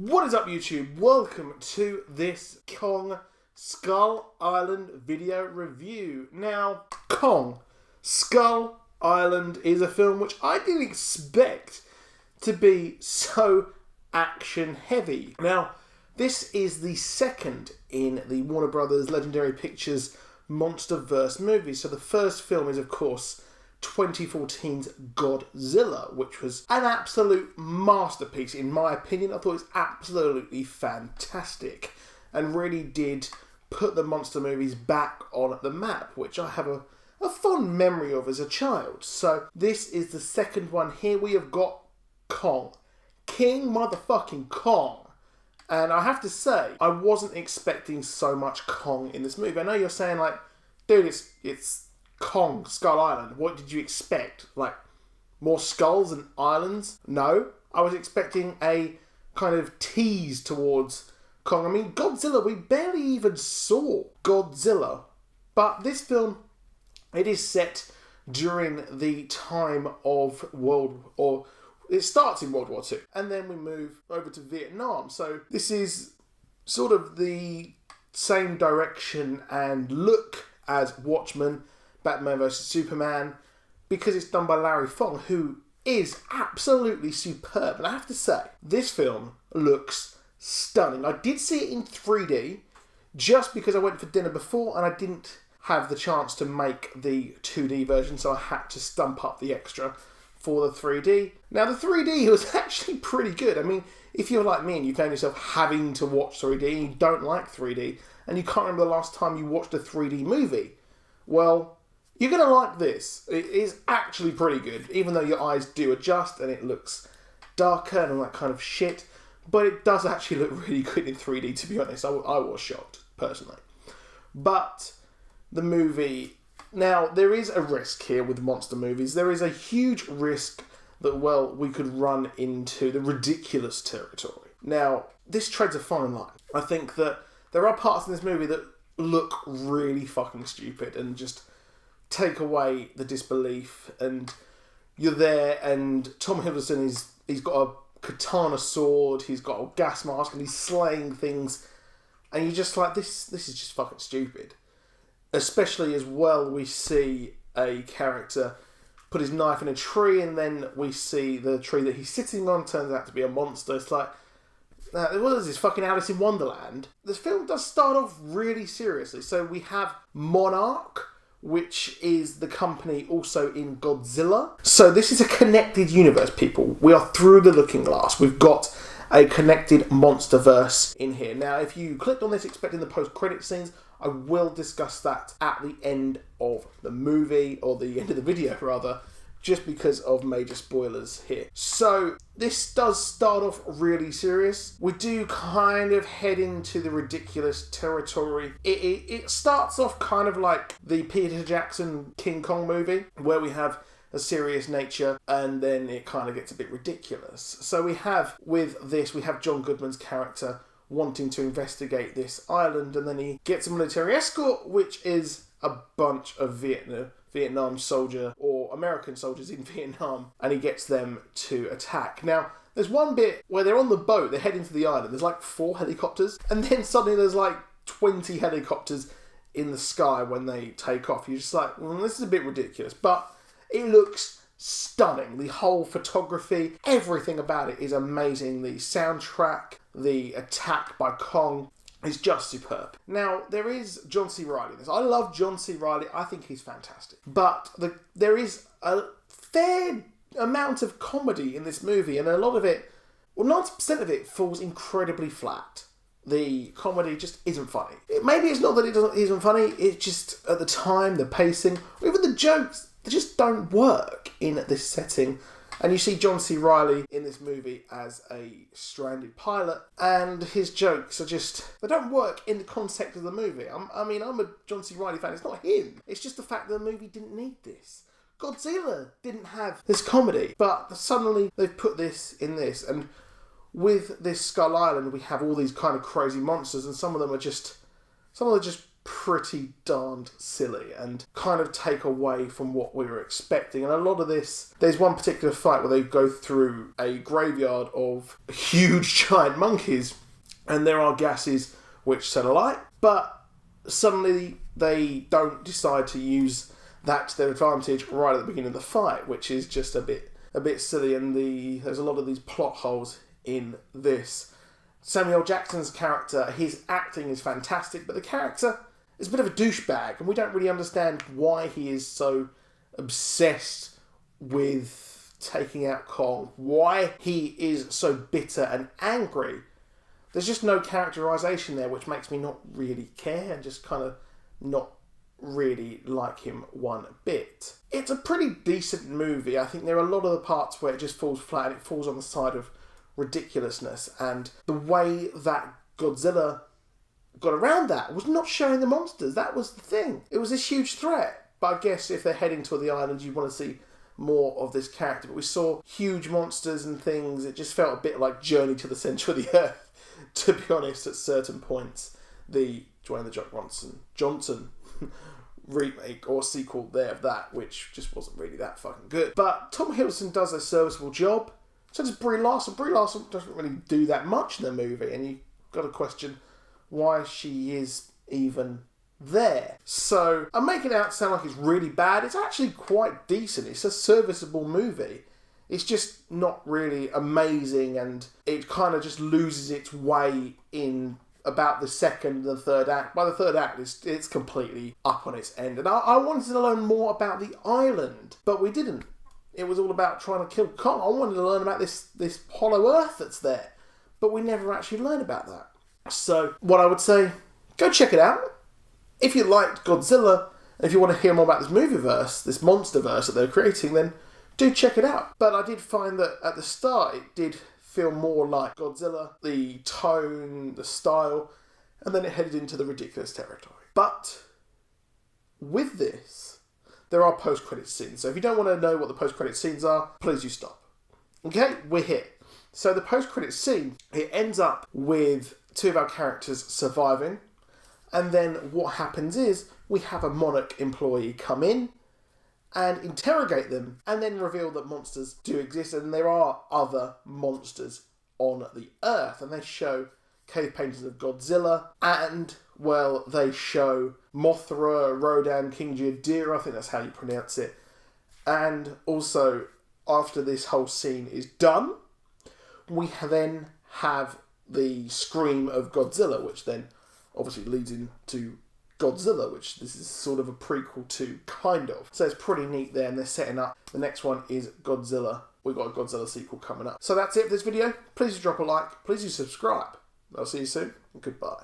What is up, YouTube? Welcome to this Kong Skull Island video review. Now, Kong Skull Island is a film which I didn't expect to be so action heavy. Now, this is the second in the Warner Brothers Legendary Pictures MonsterVerse movie. So the first film is, of course, 2014's Godzilla, which was an absolute masterpiece in my opinion. I thought it was absolutely fantastic and really did put the monster movies back on the map, which I have a fond memory of as a child. So this is the second one. Here we have got Kong. King motherfucking Kong. And I have to say, I wasn't expecting so much Kong in this movie. I know you're saying, like, dude, it's Kong Skull Island. What did you expect? Like, more skulls and islands? No. I was expecting a kind of tease towards Kong. I mean, Godzilla, we barely even saw Godzilla. But this film, it is set during the time of it starts in World War II. And then we move over to Vietnam. So this is sort of the same direction and look as Watchmen, Batman vs Superman, because it's done by Larry Fong, who is absolutely superb. And I have to say, this film looks stunning. I did see it in 3D, just because I went for dinner before and I didn't have the chance to make the 2D version, so I had to stump up the extra for the 3D. Now, the 3D was actually pretty good. I mean, if you're like me and you found yourself having to watch 3D and you don't like 3D, and you can't remember the last time you watched a 3D movie, well, you're going to like this. It is actually pretty good, even though your eyes do adjust and it looks darker and all that kind of shit. But it does actually look really good in 3D, to be honest. I was shocked, personally. But the movie... Now, there is a risk here with monster movies. There is a huge risk that, well, we could run into the ridiculous territory. Now, this treads a fine line. I think that there are parts in this movie that look really fucking stupid and just take away the disbelief, and you're there and Tom Hiddleston he's got a katana sword, he's got a gas mask and he's slaying things, and you're just like, this is just fucking stupid. Especially as well, we see a character put his knife in a tree, and then we see the tree that he's sitting on turns out to be a monster. It's like, what is this, fucking Alice in Wonderland? This film does start off really seriously. So we have Monarch, which is the company also in Godzilla. So this is a connected universe, people. We are through the looking glass. We've got a connected MonsterVerse in here. Now, if you clicked on this expecting the post-credit scenes, I will discuss that at the end of the movie, or the end of the video, rather, just because of major spoilers here. So, this does start off really serious. We do kind of head into the ridiculous territory. It starts off kind of like the Peter Jackson King Kong movie, where we have a serious nature, and then it kind of gets a bit ridiculous. So we have John Goodman's character wanting to investigate this island, and then he gets a military escort, which is a bunch of Vietnam soldier or American soldiers in Vietnam, and he gets them to attack. Now, there's one bit where they're on the boat, they're heading to the island, there's like 4 helicopters, and then suddenly there's like 20 helicopters in the sky when they take off. You're just like, this is a bit ridiculous, but it looks stunning. The whole photography, everything about it is amazing. The soundtrack, the attack by Kong is just superb. Now, there is John C. Reilly in this. I love John C. Reilly. I think he's fantastic. But there is a fair amount of comedy in this movie, and a lot of it, 90% of it, falls incredibly flat. The comedy just isn't funny. Maybe it's not that it isn't funny, it's just, at the time, the pacing, or even the jokes, they just don't work in this setting. And you see John C. Reilly in this movie as a stranded pilot, and his jokes are just, they don't work in the context of the movie. I'm a John C. Reilly fan. It's not him. It's just the fact that the movie didn't need this. Godzilla didn't have this comedy, but suddenly they've put this in this. And with this Skull Island, we have all these kind of crazy monsters, and some of them are just pretty darned silly and kind of take away from what we were expecting. And a lot of this, there's one particular fight where they go through a graveyard of huge giant monkeys, and there are gases which set alight, but suddenly they don't decide to use that to their advantage right at the beginning of the fight, which is just a bit silly. And there's a lot of these plot holes in this. Samuel L. Jackson's character, his acting is fantastic, but the character is a bit of a douchebag, and we don't really understand why he is so obsessed with taking out Kong, why he is so bitter and angry. There's just no characterization there, which makes me not really care and just kind of not really like him one bit. It's a pretty decent movie. I think there are a lot of the parts where it just falls flat and it falls on the side of ridiculousness, and the way that Godzilla got around that was not showing the monsters. That was the thing. It was this huge threat, but I guess if they're heading to the island, you want to see more of this character. But we saw huge monsters and things. It just felt a bit like Journey to the Centre of the Earth, to be honest, at certain points. The Dwayne The Rock Johnson remake or sequel there of that, which just wasn't really that fucking good. But Tom Hiddleston does a serviceable job. So does Brie Larson. Brie Larson doesn't really do that much in the movie, and you've got to question why she is even there. So I'm making it out sound like it's really bad. It's actually quite decent. It's a serviceable movie. It's just not really amazing, and it kind of just loses its way in about the second and third act. By the third act, it's completely up on its end. And I wanted to learn more about the island, but we didn't. It was all about trying to kill Kong. I wanted to learn about this hollow earth that's there, but we never actually learned about that. So what I would say, go check it out. If you liked Godzilla, and if you want to hear more about this movieverse, this monsterverse that they're creating, then do check it out. But I did find that at the start it did feel more like Godzilla, the tone, the style, and then it headed into the ridiculous territory. But with this, there are post-credit scenes. So if you don't want to know what the post-credit scenes are, please you stop. Okay, we're here. So the post-credit scene, it ends up with two of our characters surviving, and then what happens is we have a Monarch employee come in and interrogate them, and then reveal that monsters do exist, and there are other monsters on the Earth. And they show cave paintings of Godzilla, and, well, they show Mothra, Rodan, King Ghidorah, I think that's how you pronounce it. And also, after this whole scene is done, we then have the scream of Godzilla, which then obviously leads into Godzilla, which this is sort of a prequel to, kind of. So it's pretty neat there, and they're setting up. The next one is Godzilla. We've got a Godzilla sequel coming up. So that's it for this video. Please drop a like. Please do subscribe. I'll see you soon. Goodbye.